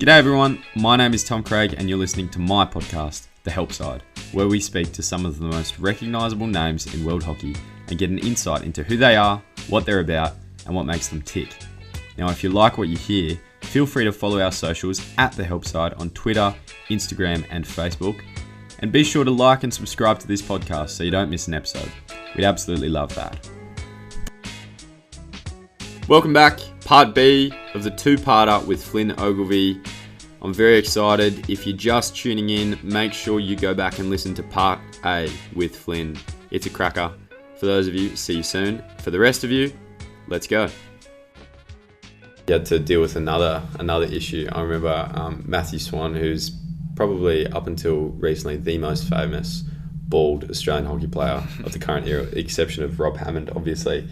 G'day everyone, my name is Tom Craig and you're listening to my podcast, The Help Side, where we speak to some of the most recognisable names in world hockey and get an insight into who they are, what they're about, and what makes them tick. Now, if you like what you hear, feel free to follow our socials at The Help Side on Twitter, Instagram, and Facebook. And be sure to like and subscribe to this podcast so you don't miss an episode. We'd absolutely love that. Welcome back, part B of the two-parter with Flynn Ogilvie. I'm very excited. If you're just tuning in, make sure you go back and listen to part A with Flynn. It's a cracker. For those of you, see you soon. For the rest of you, let's go. You had to deal with another issue. I remember Matthew Swan, who's probably up until recently the most famous bald Australian hockey player of the current era, with the exception of Rob Hammond, obviously.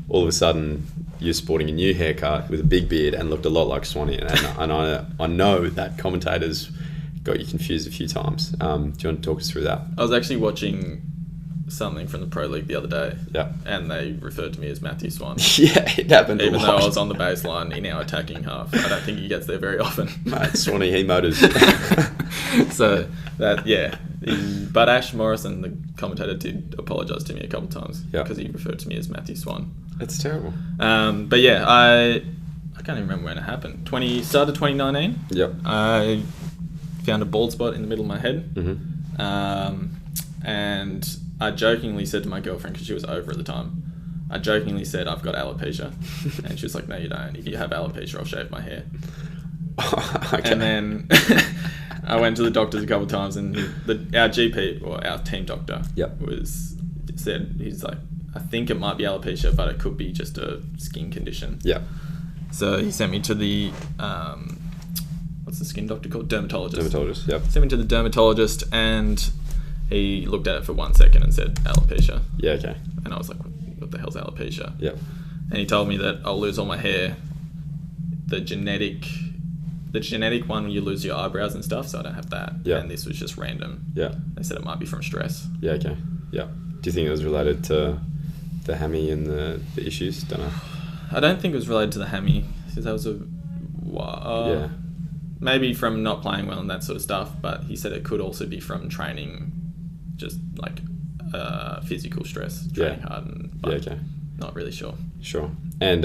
All of a sudden, you're sporting a new haircut with a big beard and looked a lot like Swanee. And I know that commentators got you confused a few times. Do you want to talk us through that? I was actually watching something from the Pro League the other day. Yeah. And they referred to me as Matthew Swan. Yeah, it happened Even a lot. though I was on the baseline in our attacking half. I don't think he gets there very often. Mate, Swanee, he motors. So, that, yeah. But Ash Morrison, the commentator, did apologise to me a couple of times because he referred to me as Matthew Swan. It's terrible. But yeah, I can't even remember when it happened. Started 2019. Yep. I found a bald spot in the middle of my head. Mm-hmm. And I jokingly said to my girlfriend, because she was over at the time, I jokingly said, I've got alopecia. And she was like, no, you don't. If you have alopecia, I'll shave my hair. Okay. And then I went to the doctors a couple of times, and our GP, or our team doctor, he's like, I think it might be alopecia, but it could be just a skin condition. Yeah. So he sent me to the, what's the skin doctor called? Dermatologist. Yep. Sent me to the dermatologist, and he looked at it for 1 second and said, alopecia. Yeah, okay. And I was like, what the hell's alopecia? Yep. And he told me that I'll lose all my hair. The genetic one, you lose your eyebrows and stuff, so I don't have that. Yeah. And this was just random. Yeah. They said it might be from stress. Yeah, okay. Yeah. Do you think it was related to the hammy and the issues? Don't know. I don't think it was related to the hammy, because that was maybe from not playing well and that sort of stuff, but he said it could also be from training, just like physical stress, training hard, but not really sure. Sure. And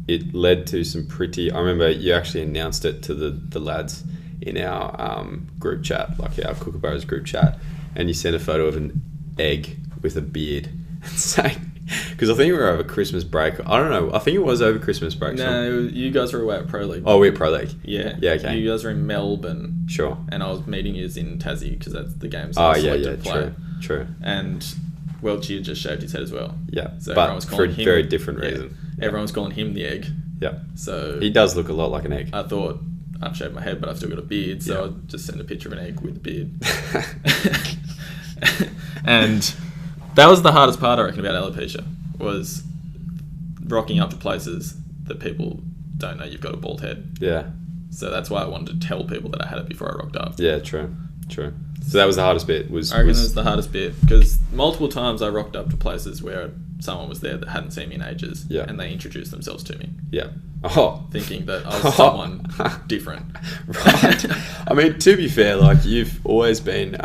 it led to some pretty... I remember you actually announced it to the lads in our group chat, like our Kookaburras group chat, and you sent a photo of an egg with a beard saying... Because I think we were over Christmas break. I don't know. I think it was over Christmas break. No, you guys were away at Pro League. Oh, we're Pro League. Yeah. Yeah, okay. You guys were in Melbourne. Sure. And I was meeting you in Tassie, because that's the games I was selected to play. True. And Welchie had just shaved his head as well. Yeah, so but everyone was calling for a him, very different reason. Yeah. Everyone was calling him the egg. Yeah. So he does look a lot like an egg. I thought, I've shaved my head, but I've still got a beard, so I'll just send a picture of an egg with a beard. And that was the hardest part, I reckon, about alopecia, was rocking up to places that people don't know you've got a bald head. Yeah. So that's why I wanted to tell people that I had it before I rocked up. Yeah, true. So that was the hardest bit. I reckon it was the hardest bit, because multiple times I rocked up to places where someone was there that hadn't seen me in ages, and they introduced themselves to me. Yeah. Oh. Thinking that I was someone different. Right. I mean, to be fair, like, you've always been,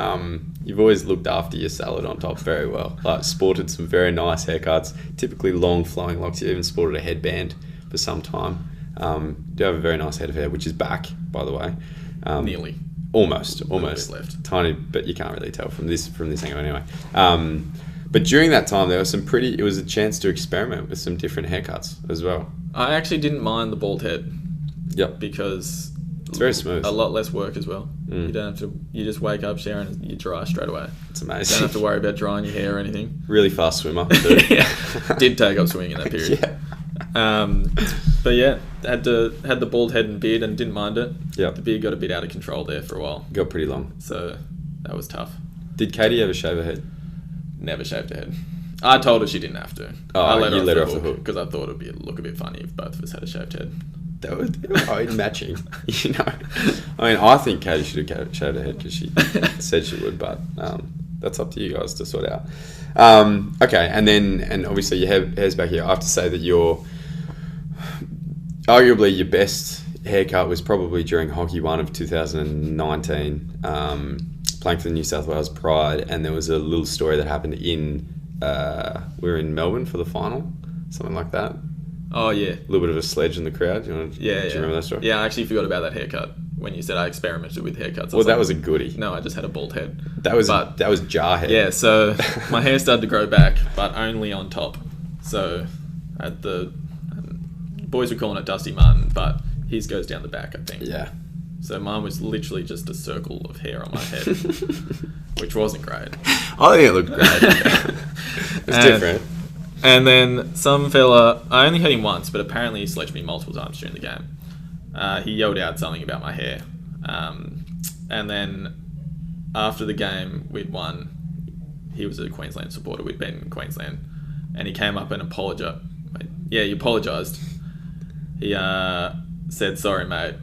you've always looked after your salad on top very well. Like, sported some very nice haircuts, typically long flowing locks. You even sported a headband for some time. You do have a very nice head of hair, which is back, by the way. Nearly. Almost left. Tiny, but you can't really tell from this angle anyway. But during that time, there was it was a chance to experiment with some different haircuts as well. I actually didn't mind the bald head. Yep. Because it's very smooth. A lot less work as well. You don't have to. You just wake up, shower, and you dry straight away. It's amazing. You don't have to worry about drying your hair or anything. Really fast swimmer. Too. Did take up swimming in that period. But yeah, had the bald head and beard and didn't mind it. Yep. The beard got a bit out of control there for a while. Got pretty long. So that was tough. Did Katie ever shave her head? Never shaved her head. I told her she didn't have to. Oh, I you let her off the hook because I thought it would look a bit funny if both of us had a shaved head. That would matching, you know. I mean, I think Katie should have shaved her head because she said she would, but that's up to you guys to sort out. Okay, and obviously your hair's back here. I have to say that you're arguably your best haircut was probably during Hockey 1 of 2019, playing for the New South Wales Pride, and there was a little story that happened we were in Melbourne for the final, something like that. Oh, yeah. A little bit of a sledge in the crowd. Do you remember that story? Yeah, I actually forgot about that haircut when you said I experimented with haircuts. Well, that was a goodie. No, I just had a bald head. That was jarhead. Yeah, so my hair started to grow back, but only on top. So boys were calling it Dusty Martin, but his goes down the back, I think. Yeah. So mine was literally just a circle of hair on my head, which wasn't great. I think it looked great. It's different. And then some fella, I only hit him once, but apparently he sledged me multiple times during the game. He yelled out something about my hair. And then after the game, we'd won. He was a Queensland supporter. We'd been in Queensland. And he came up and apologised. Yeah, he apologised. He said, "Sorry, mate.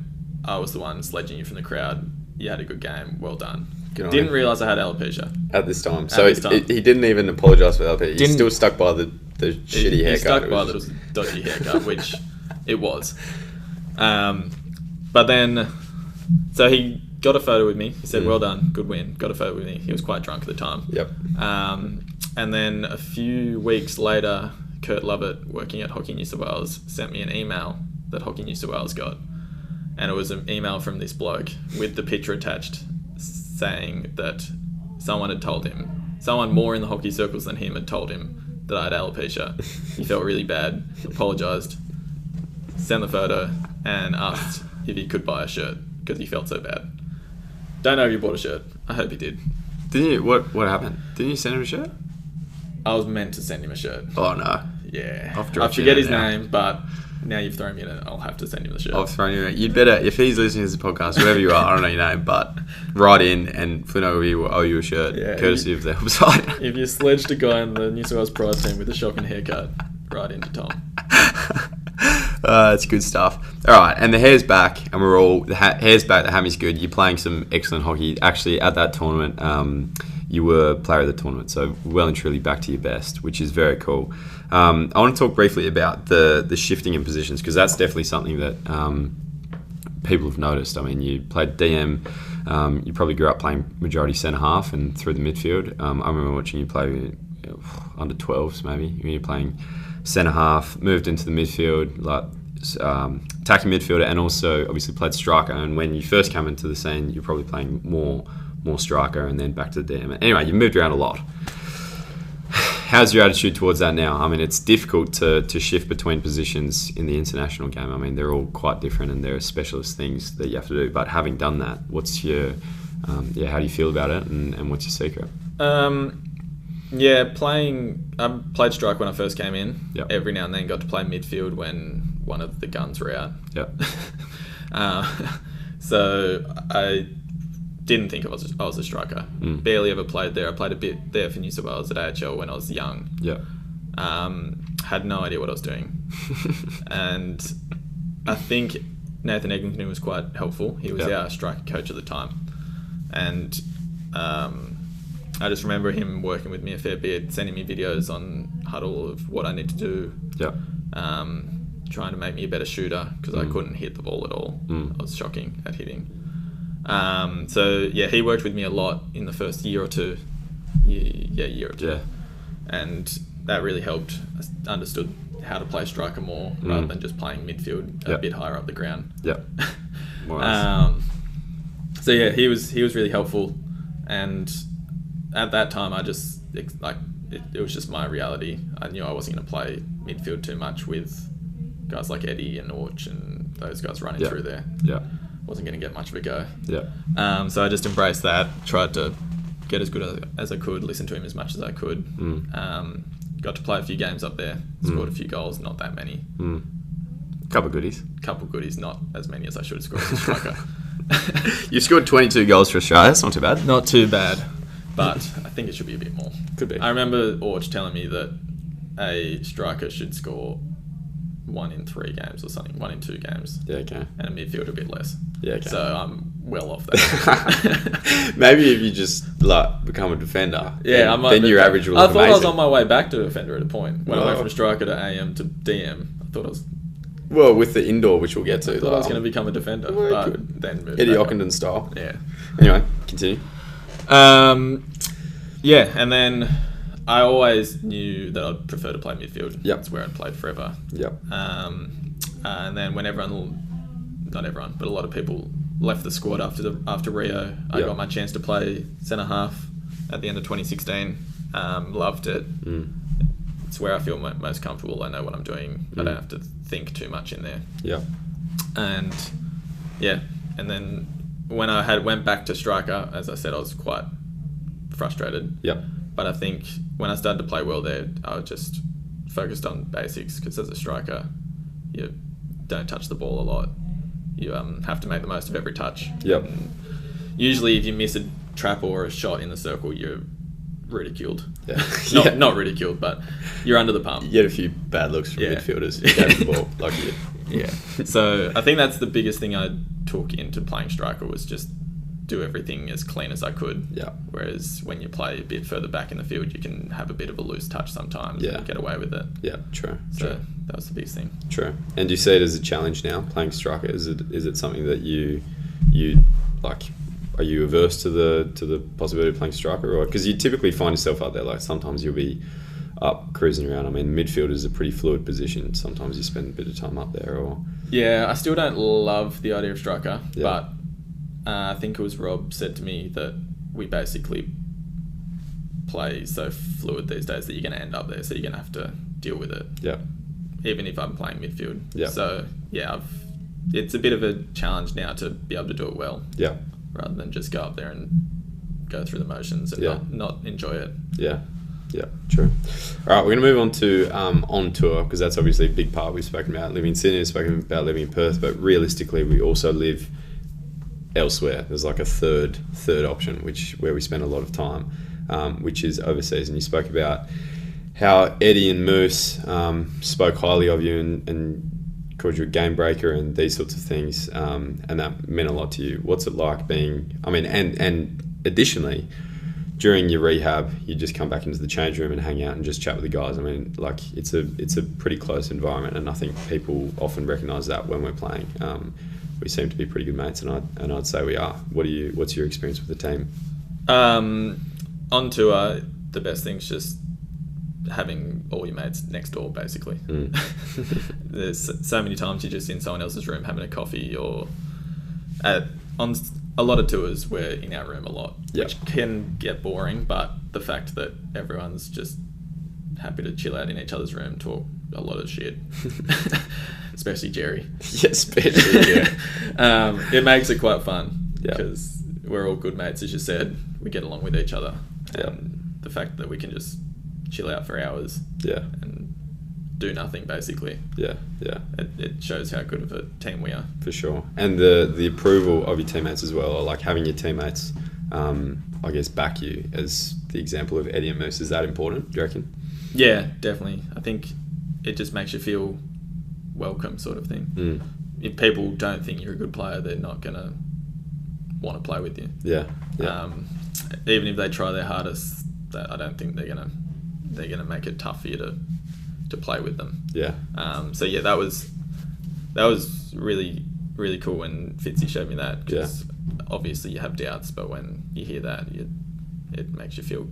I was the one sledging you from the crowd. You had a good game. Well done." Didn't realise I had alopecia. At this time. He didn't even apologise for alopecia. He still stuck by the shitty haircut. He stuck by the dodgy haircut, which it was. But then, so he got a photo with me. He said, "Well done, good win." Got a photo with me. He was quite drunk at the time. Yep. And then a few weeks later, Kurt Lovett, working at Hockey New South Wales, sent me an email that Hockey New South Wales got. And it was an email from this bloke with the picture attached saying that someone had told him, someone more in the hockey circles than him had told him that I had alopecia. He felt really bad, apologised, sent the photo, and asked if he could buy a shirt because he felt so bad. Don't know if he bought a shirt. I hope he did. Didn't you? What happened? Didn't you send him a shirt? I was meant to send him a shirt. Oh, no. Yeah. I forget his name, but now you've thrown me in it. I'll have to send him the shirt. I've thrown you in it. You'd better, if he's listening to this podcast, whoever you are, I don't know your name, but write in and Flynn Ogilvie will owe you a shirt, courtesy of the website. If you sledged a guy in the New South Wales Pride team with a shocking haircut, write into Tom. It's good stuff. All right, and the hair's back, and we're all the hair's back. The hammy's good. You're playing some excellent hockey. Actually, at that tournament, you were player of the tournament, so well and truly back to your best, which is very cool. I want to talk briefly about the shifting in positions because that's definitely something that people have noticed. I mean, you played DM. You probably grew up playing majority centre half and through the midfield. I remember watching you play under 12s maybe when you're playing centre half, moved into the midfield, like attacking midfielder, and also obviously played striker. And when you first come into the scene, you're probably playing more striker, and then back to the DM. Anyway, you moved around a lot. How's your attitude towards that now? I mean, it's difficult to shift between positions in the international game. I mean, they're all quite different, and there are specialist things that you have to do. But having done that, what's your how do you feel about it, and what's your secret? I played strike when I first came in. Yep. Every now and then got to play midfield when one of the guns were out. Yep. So I didn't think I was a striker. Barely ever played there. I played a bit there for New South Wales at AHL when I was young. Yeah. Had no idea what I was doing. And I think Nathan Eglinton was quite helpful. He was our striker coach at the time. And I just remember him working with me a fair bit, sending me videos on Huddle of what I need to do. Yeah. Trying to make me a better shooter because I couldn't hit the ball at all. I was shocking at hitting. He worked with me a lot in the first year or two. Year or two. Yeah. And that really helped. I understood how to play striker more rather than just playing midfield a bit higher up the ground. Yep. He was really helpful, and at that time I just it was just my reality. I knew I wasn't going to play midfield too much with guys like Eddie and Orch and those guys running through there. Yeah. Wasn't going to get much of a go. Yeah. So I just embraced that, tried to get as good as I could, listen to him as much as I could. Got to play a few games up there, scored a few goals, not that many. Couple goodies, not as many as I should have scored as a striker. You scored 22 goals for Australia, that's not too bad. Not too bad, but I think it should be a bit more. Could be. I remember Orch telling me that a striker should score 1 in 3 games or something, 1 in 2 games. Yeah, okay. And a midfield a bit less. Yeah, okay. So I'm well off that. Maybe if you just become a defender. Yeah, I might. Then your average will look I thought amazing. I was on my way back to defender at a point. When I went from striker to AM to DM, I thought I was Well, with the indoor, which we'll get to. I thought I was going to become a defender, but then moved Eddie back Ockenden style. Yeah. Anyway, continue. Yeah, and then I always knew that I'd prefer to play midfield. Yep. That's where I'd played forever. Yep. And then when not everyone, but a lot of people left the squad after Rio, I got my chance to play centre half at the end of 2016. Loved it. It's where I feel most comfortable. I know what I'm doing. I don't have to think too much in there. Yeah. And then when I went back to striker, as I said, I was quite frustrated. Yep. But I think when I started to play well there, I was just focused on basics, because as a striker, you don't touch the ball a lot. You have to make the most of every touch. Yep. And usually if you miss a trap or a shot in the circle, you're ridiculed. Yeah. Not ridiculed, but you're under the pump. You get a few bad looks from midfielders. You gave the ball like you. Yeah. So I think that's the biggest thing I took into playing striker, was just do everything as clean as I could. Yeah. Whereas when you play a bit further back in the field, you can have a bit of a loose touch sometimes and get away with it. Yeah, true. So that was the biggest thing. True. And do you see it as a challenge now, playing striker? Is it something that you like? Are you averse to the possibility of playing striker, or because you typically find yourself out there? Like sometimes you'll be up cruising around. I mean, midfield is a pretty fluid position. Sometimes you spend a bit of time up there, or I still don't love the idea of striker, but I think it was Rob said to me that we basically play so fluid these days that you're going to end up there, so you're going to have to deal with it. Yeah. Even if I'm playing midfield. Yeah. So it's a bit of a challenge now to be able to do it well. Yeah. Rather than just go up there and go through the motions and not enjoy it. Yeah. Yeah, true. All right, we're going to move on to on tour, because that's obviously a big part. We've spoken about living in Sydney, we've spoken about living in Perth, but realistically we also live elsewhere. There's like a third option, where we spend a lot of time, which is overseas. And you spoke about how Eddie and Moose spoke highly of you and called you a game breaker and these sorts of things, and that meant a lot to you. What's it like being, and additionally, during your rehab, you just come back into the change room and hang out and just chat with the guys. I mean, like it's a pretty close environment, and I think people often recognise that when we're playing. We seem to be pretty good mates, and I'd say we are. What's your experience with the team? On tour, the best thing's just having all your mates next door, basically. There's so many times you're just in someone else's room having a coffee, or on a lot of tours we're in our room a lot, which can get boring, but the fact that everyone's just happy to chill out in each other's room, talk a lot of shit, especially Jerry. Yeah, especially, yeah. It makes it quite fun, because we're all good mates, as you said. We get along with each other, and the fact that we can just chill out for hours and do nothing, basically. It shows how good of a team we are. For sure. And the approval of your teammates as well, or like having your teammates, I guess, back you, as the example of Eddie and Moose. Is that important, do you reckon? Yeah, definitely. I think it just makes you feel welcome, sort of thing. If people don't think you're a good player, they're not going to want to play with you. Even if they try their hardest, I don't think they're gonna make it tough for you to play with them. That was really, really cool when Fitzy showed me that, because obviously you have doubts, but when you hear that, it makes you feel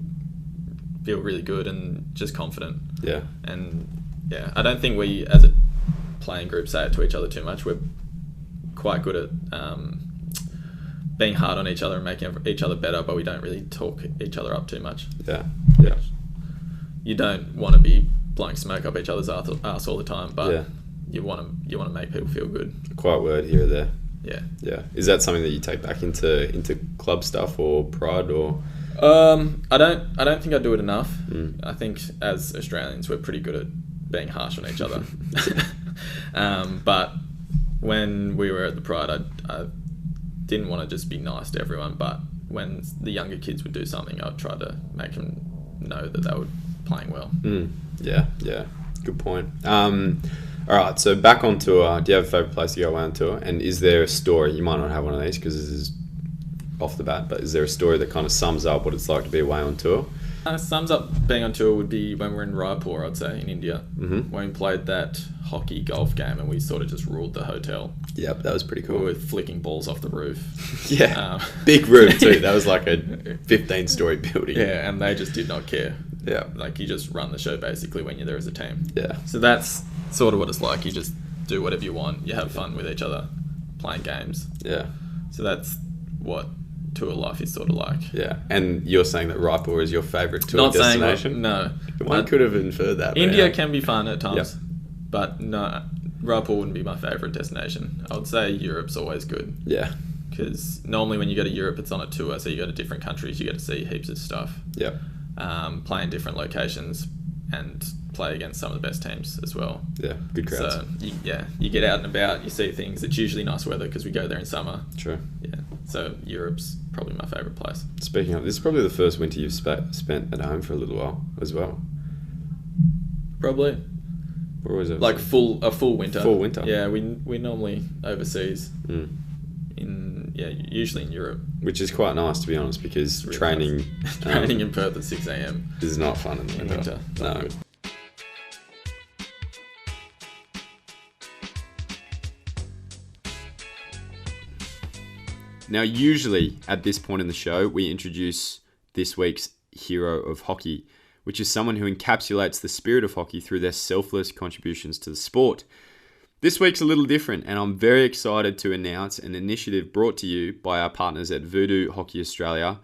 really good and just confident. I don't think we as a playing group say it to each other too much. We're quite good at being hard on each other and making each other better, but we don't really talk each other up too much. You don't want to be blowing smoke up each other's arse all the time, but you want to make people feel good. Quiet word here or there. Yeah. Is that something that you take back into club stuff or pride, or? I don't think I do it enough. I think as Australians we're pretty good at being harsh on each other. But when we were at the Pride, I didn't want to just be nice to everyone, but when the younger kids would do something, I'd try to make them know that they were playing well. Good point. Alright, so back on tour, do you have a favourite place to go away on tour? And is there a story, you might not have one of these because this is off the bat, but is there a story that kind of sums up what it's like to be away on tour? kind of sums up being on tour would be when we're in Raipur, I'd say, in India, when we played that hockey golf game and we sort of just ruled the hotel. Yep, that was pretty cool. We were flicking balls off the roof. Yeah, big room too. That was like a 15-story building. Yeah, and they just did not care. Yeah. Like, you just run the show basically when you're there as a team. Yeah. So that's sort of what it's like. You just do whatever you want. You have fun with each other, playing games. Yeah. So that's what tour life is sort of like. Yeah. And you're saying that Raipur is your favourite tour Not destination? Saying, no. One could have inferred that. India can be fun at times. But no, Raipur wouldn't be my favourite destination. I would say Europe's always good. Yeah. Because normally when you go to Europe, it's on a tour. So you go to different countries, you get to see heaps of stuff. Yeah. Play in different locations and play against some of the best teams as well. Yeah, good crowds. So, you get out and about, you see things. It's usually nice weather because we go there in summer. True. Yeah, so Europe's probably my favourite place. Speaking of, this is probably the first winter you've spent at home for a little while as well. Probably. Or was it? Like a full winter. Full winter. Yeah, we normally overseas. Usually in Europe. Which is quite nice, to be honest, because really training nice. Training in Perth at 6 a.m. is not fun in the winter. No. Good. Now, usually at this point in the show, we introduce this week's hero of hockey, which is someone who encapsulates the spirit of hockey through their selfless contributions to the sport. This week's a little different, and I'm very excited to announce an initiative brought to you by our partners at Voodoo Hockey Australia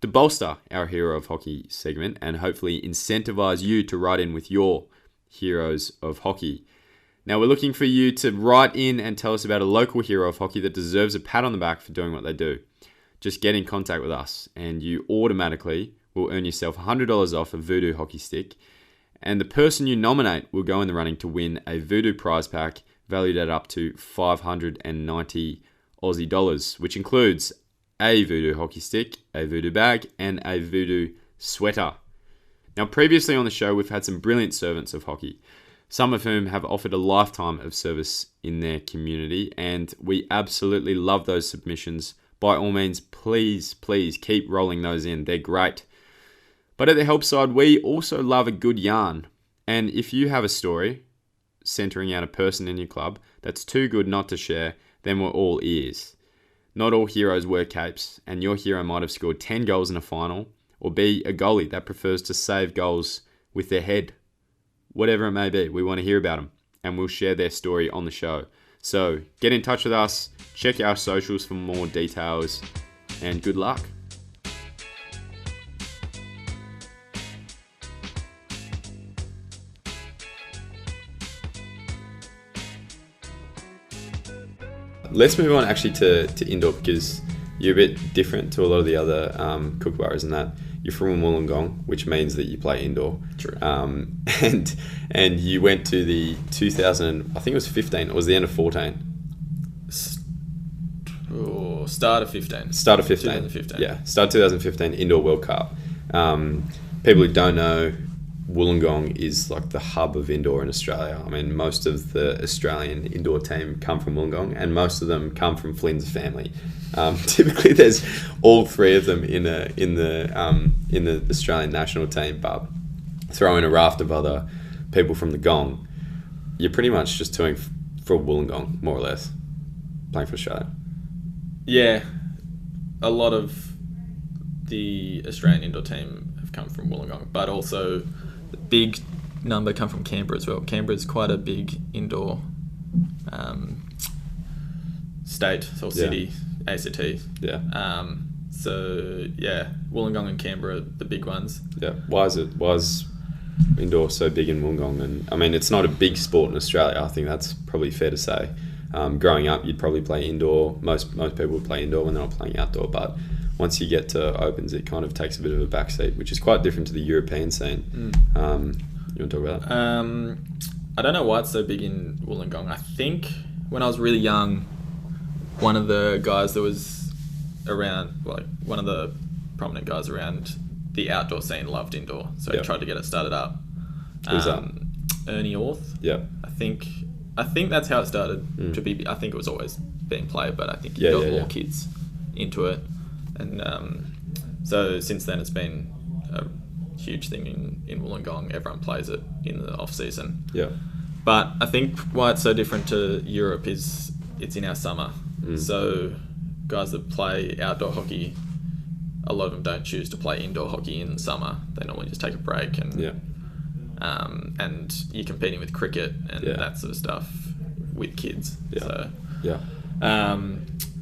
to bolster our Hero of Hockey segment and hopefully incentivize you to write in with your heroes of hockey. Now, we're looking for you to write in and tell us about a local hero of hockey that deserves a pat on the back for doing what they do. Just get in contact with us, and you automatically will earn yourself $100 off a Voodoo hockey stick, and the person you nominate will go in the running to win a Voodoo prize pack valued at up to 590 Aussie dollars, which includes a Voodoo hockey stick, a Voodoo bag, and a Voodoo sweater. Now, previously on the show, we've had some brilliant servants of hockey, some of whom have offered a lifetime of service in their community, and we absolutely love those submissions. By all means, please keep rolling those in. They're great. But at the help side, we also love a good yarn. And if you have a story centering out a person in your club that's too good not to share, then we're all ears. Not all heroes wear capes, and your hero might have scored 10 goals in a final, or be a goalie that prefers to save goals with their head. Whatever it may be, we want to hear about them, and we'll share their story on the show. So get in touch with us, check our socials for more details, and good luck. Let's move on actually to indoor, because you're a bit different to a lot of the other kookaburras in that you're from Wollongong, which means that you play indoor. True. And you went to the 2000, I think it was 15, or was the end of 14? Start of 15. Start of 15. 2015. Yeah, start 2015 Indoor World Cup. People who don't know, Wollongong is like the hub of indoor in Australia. I mean, most of the Australian indoor team come from Wollongong, and most of them come from Flynn's family. Typically, there's all three of them in the Australian national team, but throw in a raft of other people from the Gong, you're pretty much just touring for Wollongong, more or less, playing for Australia. Yeah, a lot of the Australian indoor team have come from Wollongong, but also the big number come from Canberra as well. Canberra's quite a big indoor state or city, ACT. Yeah. So yeah, Wollongong and Canberra are the big ones. Yeah. Why is indoor so big in Wollongong? And I mean, it's not a big sport in Australia. I think that's probably fair to say. Growing up, you'd probably play indoor. Most people would play indoor when they're not playing outdoor, but once you get to opens, it kind of takes a bit of a backseat, which is quite different to the European scene. You want to talk about that? I don't know why it's so big in Wollongong. I think when I was really young, one of the guys that was around, like one of the prominent guys around the outdoor scene, loved indoor, so he tried to get it started up. Who's that? Ernie Orth. Yeah. I think that's how it started to be. I think it was always being played, but I think he got more kids into it, and so since then it's been huge thing in Wollongong. Everyone plays it in the off season. Yeah. But I think why it's so different to Europe is it's in our summer. So guys that play outdoor hockey, a lot of them don't choose to play indoor hockey in the summer. They normally just take a break and you're competing with cricket and that sort of stuff with kids. So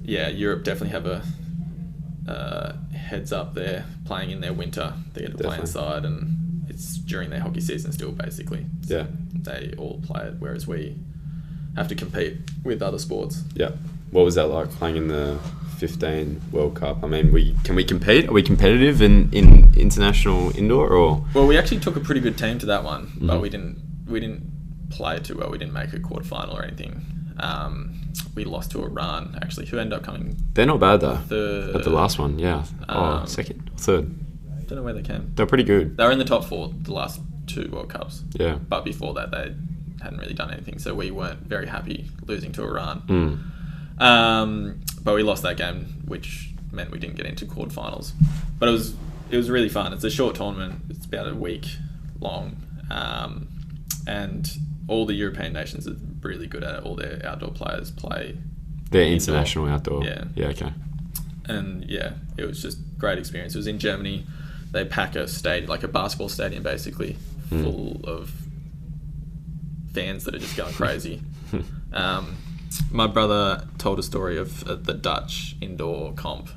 Europe definitely have a heads up there playing in their winter. They get to play inside and it's during their hockey season still basically. So they all play it, whereas we have to compete with other sports. Yeah. What was that like playing in the 15 World Cup? I mean, can we compete? Are we competitive in international indoor or? Well, we actually took a pretty good team to that one, but we didn't play too well. We didn't make a quarterfinal or anything. We lost to Iran actually, who ended up coming. They're not bad though. Third. At the last one, yeah. Second, third. Don't know where they came. They're pretty good. They were in the top 4 the last 2 World Cups. Yeah. But before that, they hadn't really done anything, so we weren't very happy losing to Iran. But we lost that game, which meant we didn't get into quarterfinals. But it was really fun. It's a short tournament. It's about a week long, and all the European nations are really good at it. All their outdoor players play. They're international outdoor. Yeah. Yeah. Okay. And it was just great experience. It was in Germany. They pack a stadium, like a basketball stadium, basically, full of fans that are just going crazy. My brother told a story of the Dutch indoor comp.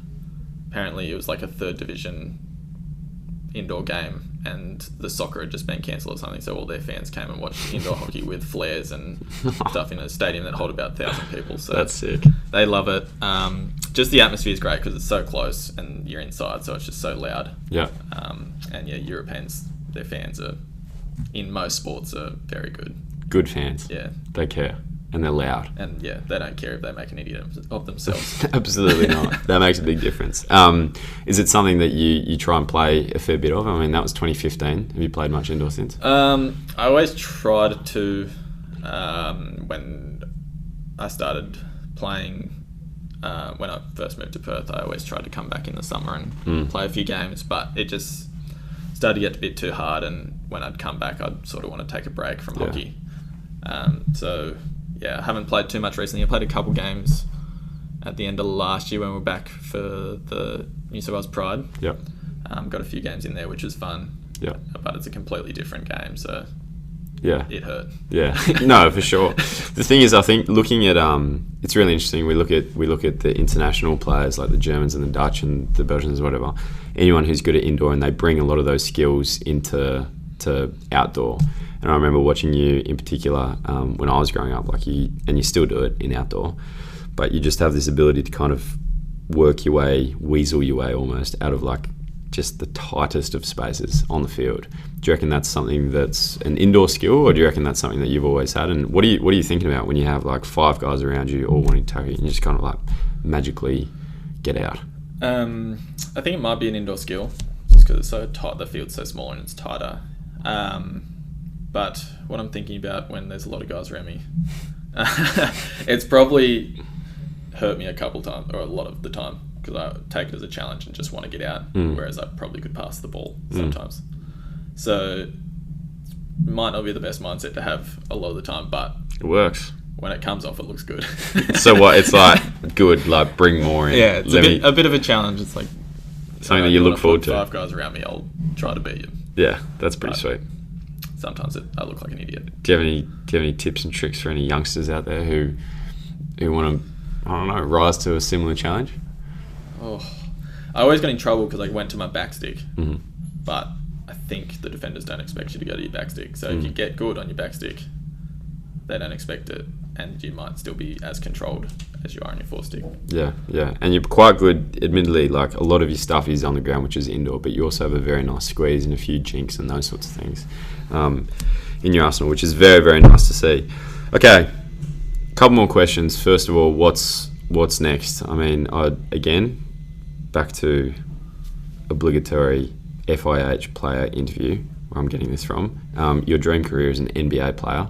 Apparently it was like a 3rd division indoor game and the soccer had just been cancelled or something, so all their fans came and watched indoor hockey with flares and stuff in a stadium that hold about 1,000 people. So that's sick. They love it. Just the atmosphere is great because it's so close and you're inside, so it's just so loud. Yeah. Europeans, their fans are, in most sports, are very good. Good fans. Yeah. They care. And they're loud. And they don't care if they make an idiot of themselves. Absolutely not. That makes a big difference. Is it something that you try and play a fair bit of? I mean, that was 2015. Have you played much indoor since? I always tried to, when I started playing, when I first moved to Perth, I always tried to come back in the summer and play a few games, but it just started to get a bit too hard, and when I'd come back, I'd sort of want to take a break from hockey. I haven't played too much recently. I played a couple games at the end of last year when we were back for the New South Wales Pride. Yep. Got a few games in there, which was fun. Yeah. But it's a completely different game, so it hurt. Yeah. No, for sure. The thing is, I think looking at it's really interesting. We look at the international players like the Germans and the Dutch and the Belgians, whatever. Anyone who's good at indoor, and they bring a lot of those skills into outdoor. And I remember watching you in particular when I was growing up, like you still do it in outdoor, but you just have this ability to kind of work your way, weasel your way almost out of like just the tightest of spaces on the field. Do you reckon that's something that's an indoor skill, or do you reckon that's something that you've always had? And what are you thinking about when you have like 5 guys around you all wanting to tackle you and you just kind of like magically get out? I think it might be an indoor skill just because it's so tight, the field's so small and it's tighter. But what I'm thinking about when there's a lot of guys around me, it's probably hurt me a couple times, or a lot of the time, because I take it as a challenge and just want to get out, whereas I probably could pass the ball sometimes. So it might not be the best mindset to have a lot of the time, but it works. When it comes off, it looks good. So what? It's like good, like bring more in. Yeah, it's a bit of a challenge. It's like something that you look forward to. 5 guys around me, I'll try to beat you. Yeah, that's pretty sweet. Sometimes I look like an idiot. Do you have any tips and tricks for any youngsters out there who want to, I don't know, rise to a similar challenge? Oh, I always got in trouble because I went to my backstick, but I think the defenders don't expect you to go to your backstick. So if you get good on your backstick, they don't expect it, and you might still be as controlled as you are on your forestick. Yeah, and you're quite good. Admittedly, like a lot of your stuff is on the ground, which is indoor, but you also have a very nice squeeze and a few jinks and those sorts of things in your arsenal, which is very, very nice to see. Okay, a couple more questions. First of all, what's next? I mean, again, back to obligatory FIH player interview, where I'm getting this from. Your dream career is an NBA player.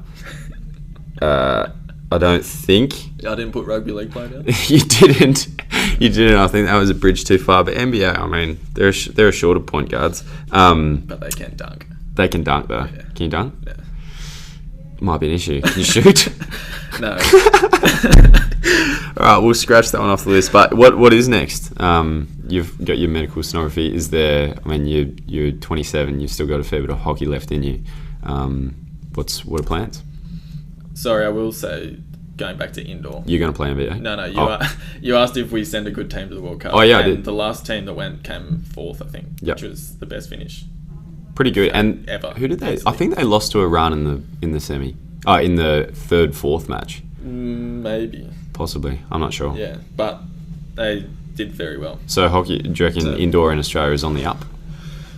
I don't think... I didn't put rugby league player down? You didn't. You didn't. I think that was a bridge too far. But NBA, I mean, they're shorter point guards. But they can dunk. They can dunk though. Yeah. Can you dunk? Yeah. Might be an issue. Can you shoot? No. All right, we'll scratch that one off the list. But what is next? You've got your medical sonography. Is there? I mean, you're 27. You've still got a fair bit of hockey left in you. What are plans? Sorry, I will say, going back to indoor. You're going to play NBA? No. You asked if we send a good team to the World Cup. Oh yeah, I and did. The last team that went came fourth, I think, Yep. which was the best finish. Pretty good. And Ever. Who did they? Easily. I think they lost to Iran in the semi. In the fourth match. Maybe. Possibly. I'm not sure. Yeah, but they did very well. So hockey, do you reckon indoor in Australia is on the up?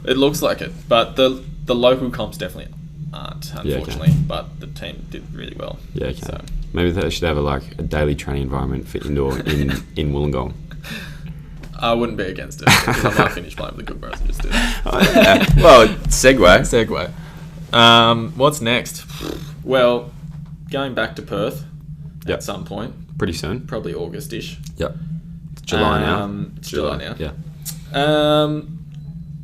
It looks like it, but the local comps definitely aren't, unfortunately. Yeah, okay. But the team did really well. Yeah, okay. So. Maybe they should have a daily training environment for indoor in Wollongong. I wouldn't be against it, because I might finish playing with the good bros and just do that. Oh, yeah. Well, segue. What's next? Well, going back to Perth Yep. at some point. Pretty soon. Probably August-ish. Yep. It's July now. It's July now. Yeah.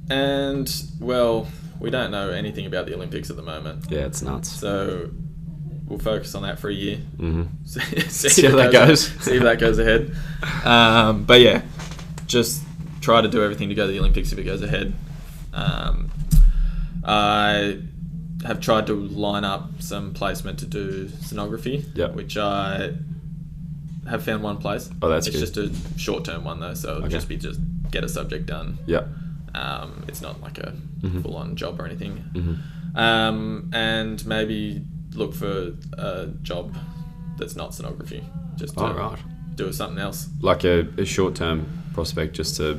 And, well, we don't know anything about the Olympics at the moment. Yeah, it's nuts. So we'll focus on that for a year. Mm-hmm. See how that goes. See if that goes ahead. But yeah, just try to do everything to go to the Olympics if it goes ahead. I have tried to line up some placement to do sonography, Yep. which I have found one place. Oh, that's it's good. just a short-term one though, so it'll Okay. just be get a subject done. Yeah. It's not like a Mhm. full-on job or anything. Mm-hmm. And maybe look for a job that's not sonography, just to Right. do something else. Like a short-term prospect just to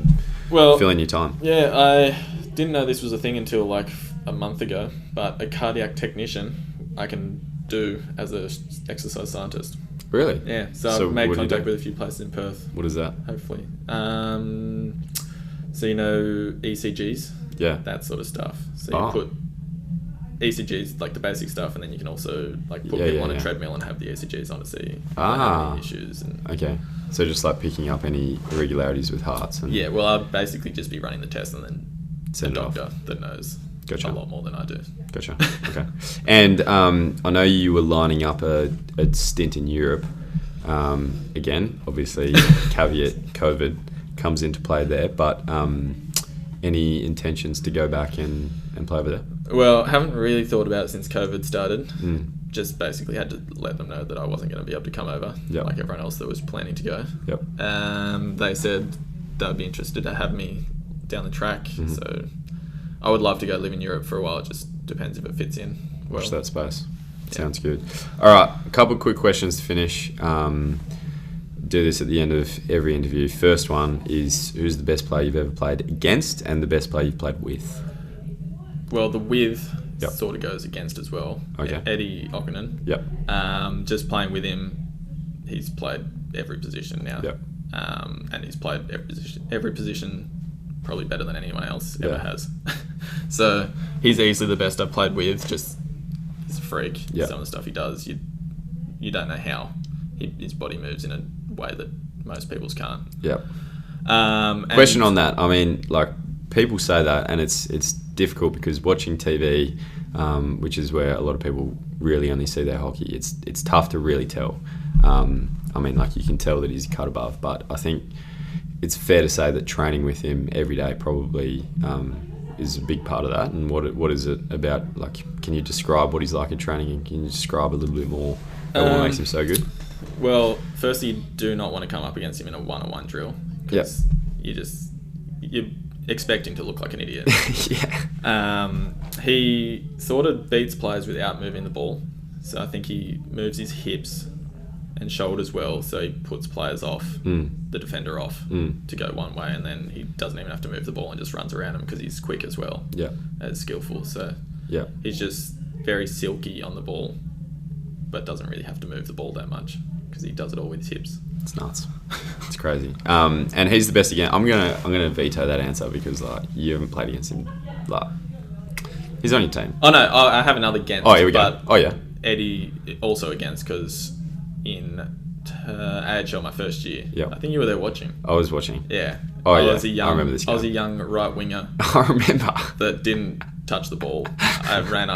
Well, fill in your time. yeah, I didn't know this was a thing until like a month ago, but a cardiac technician I can do as a exercise scientist. Really? Yeah, so So I've made what do you contact do? with a few places in Perth, What is that? hopefully. So you know ECGs, Yeah. that sort of stuff. So you put ECGs, like the basic stuff, and then you can also like put people on a treadmill and have the ECGs on to see if they have any issues. And Okay. So just like picking up any irregularities with hearts. And yeah, well, I'll basically just be running the test and then Send the it off. doctor that knows Gotcha. a lot more than I do. Gotcha. Okay. And I know you were lining up a stint in Europe. Again, obviously, caveat COVID comes into play there. But any intentions to go back and play over there? Well, haven't really thought about it since COVID started. Mm. Just basically had to let them know that I wasn't going to be able to come over, Yep. like everyone else that was planning to go. Yep. They said they'd be interested to have me down the track. Mhm. So I would love to go live in Europe for a while. It just depends if it fits in. Watch that space. Yeah. Sounds good. All right, a couple of quick questions to finish. Do this at the end of every interview. First one is, who's the best player you've ever played against and the best player you've played with? Well, the with Yep. sort of goes against as well. Okay. Eddie Okinen. Yep. Just playing with him, he's played every position now. Yep. And he's played every position probably better than anyone else ever Yeah. has. So he's easily the best I've played with. Just he's a freak. Yep. Some of the stuff he does, you don't know how his body moves in a way that most people's can't. Yep. And Question on that. I mean, like, people say that, and it's difficult because watching TV, which is where a lot of people really only see their hockey, it's tough to really tell. I mean, like, you can tell that he's a cut above, but I think it's fair to say that training with him every day probably is a big part of that. And what is it about? Like, can you describe what he's like in training, and can you describe a little bit more about what makes him so good? Well, firstly, you do not want to come up against him in a one-on-one drill because you're expecting to look like an idiot. Yeah. He sort of beats players without moving the ball. So I think he moves his hips and shoulders well, so he puts players off, the defender off, to go one way, and then he doesn't even have to move the ball and just runs around him because he's quick as well. Yeah. As skillful. So Yeah. he's just very silky on the ball, but doesn't really have to move the ball that much because he does it all with his hips. It's nuts. It's crazy. And he's the best again. I'm gonna veto that answer because you haven't played against him. He's on your team. Oh no, I have another against. Oh, here we go. But Oh yeah. Eddie also against because in AHL my first year. Yep. I think you were there watching. I was watching. Yeah. Oh, I yeah. was a young, I remember this game. I was a young right winger I remember. that didn't touch the ball. I ran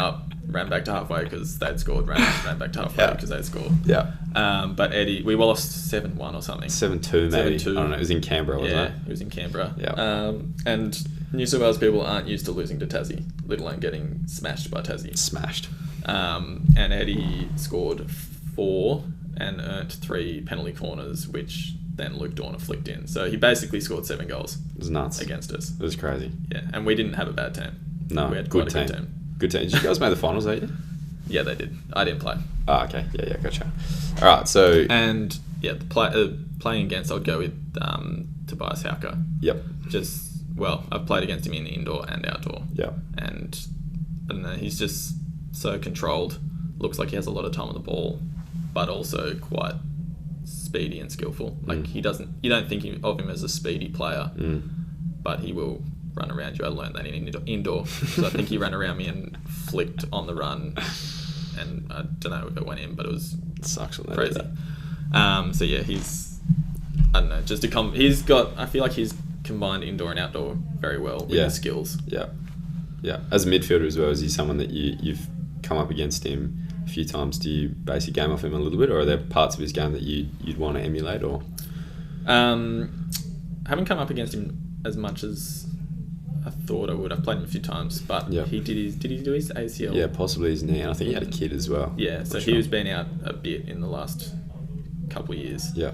back to halfway because they'd scored, ran back to halfway because they'd scored. Yeah. But Eddie, we lost 7-1 or something. 7-2 maybe. 7-2. I don't know. It was in Canberra, wasn't it? Yeah, it was in Canberra. Yeah. And New South Wales people aren't used to losing to Tassie, let alone getting smashed by Tassie. Smashed. And Eddie scored 4 and earned 3 penalty corners, which then Luke Dorner flicked in. So he basically scored 7 goals. It was nuts. Against us. It was crazy. Yeah, and we didn't have a bad team. No, we had good quite a team. good team. Good team. Did you guys make the finals, that year? Yeah, they did. I didn't play. Oh, okay. Yeah, gotcha. All right, so... And, yeah, playing against, I'd go with Tobias Hauker. Yep. I've played against him in indoor and outdoor. Yep. And I don't know, he's just so controlled. Looks like he has a lot of time on the ball, but also quite speedy and skillful. Like, you don't think of him as a speedy player, but he will run around you. I learned that in indoor. So I think he ran around me and flicked on the run, and I don't know if it went in, but it was crazy. So yeah, I don't know, I feel like he's combined indoor and outdoor very well with his skills. Yeah. As a midfielder as well, is he someone that you've come up against him a few times? Do you base your game off him a little bit, or are there parts of his game that you'd want to emulate? Or haven't come up against him as much as I thought I would. I've played him a few times, but he did he do his ACL? Yeah, possibly his knee, and I think he had a kid as well. Yeah, so he was been out a bit in the last couple of years. Yeah.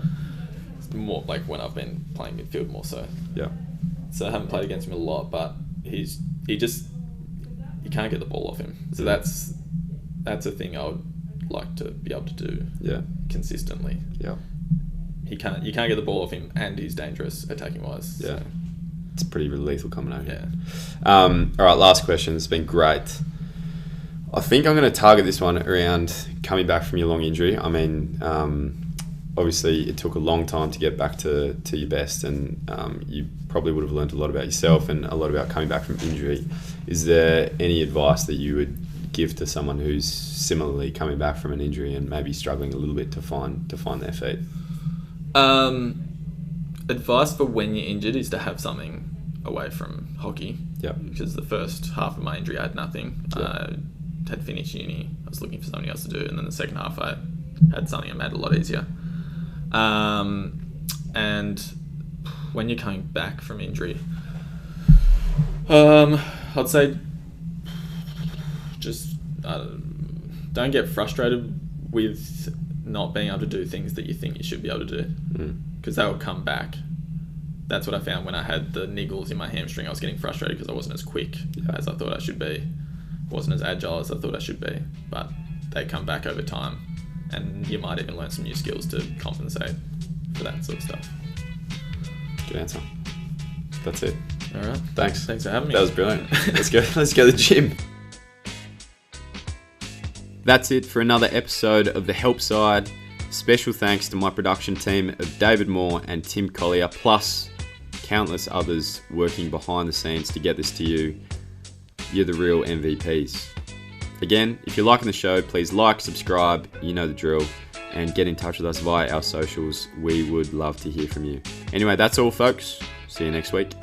More like when I've been playing midfield more so. Yeah. So I haven't played against him a lot, but you can't get the ball off him. So that's a thing I would like to be able to do. Yeah. Consistently. Yeah. You can't get the ball off him, and he's dangerous attacking wise. Yeah. So. It's a pretty lethal combination. Yeah. All right, last question. It's been great. I think I'm going to target this one around coming back from your long injury. I mean, obviously it took a long time to get back to your best, and you probably would have learned a lot about yourself and a lot about coming back from injury. Is there any advice that you would give to someone who's similarly coming back from an injury and maybe struggling a little bit to find their feet? Advice for when you're injured is to have something away from hockey. Yeah. Because the first half of my injury I had nothing. I had finished uni. I was looking for something else to do, and then the second half I had something that made it a lot easier. And when you're coming back from injury, I'd say just don't get frustrated with not being able to do things that you think you should be able to do, because they will come back. That's what I found when I had the niggles in my hamstring. I was getting frustrated because I wasn't as quick as I thought I should be, wasn't as agile as I thought I should be, but they come back over time, and you might even learn some new skills to compensate for that sort of stuff. Good answer. That's it. All right. Thanks for having me. That was brilliant. Let's go to the gym. That's it for another episode of The Help Side. Special thanks to my production team of David Moore and Tim Collier, plus countless others working behind the scenes to get this to you. You're the real MVPs. Again, if you're liking the show, please like, subscribe, you know the drill, and get in touch with us via our socials. We would love to hear from you. Anyway, that's all, folks. See you next week.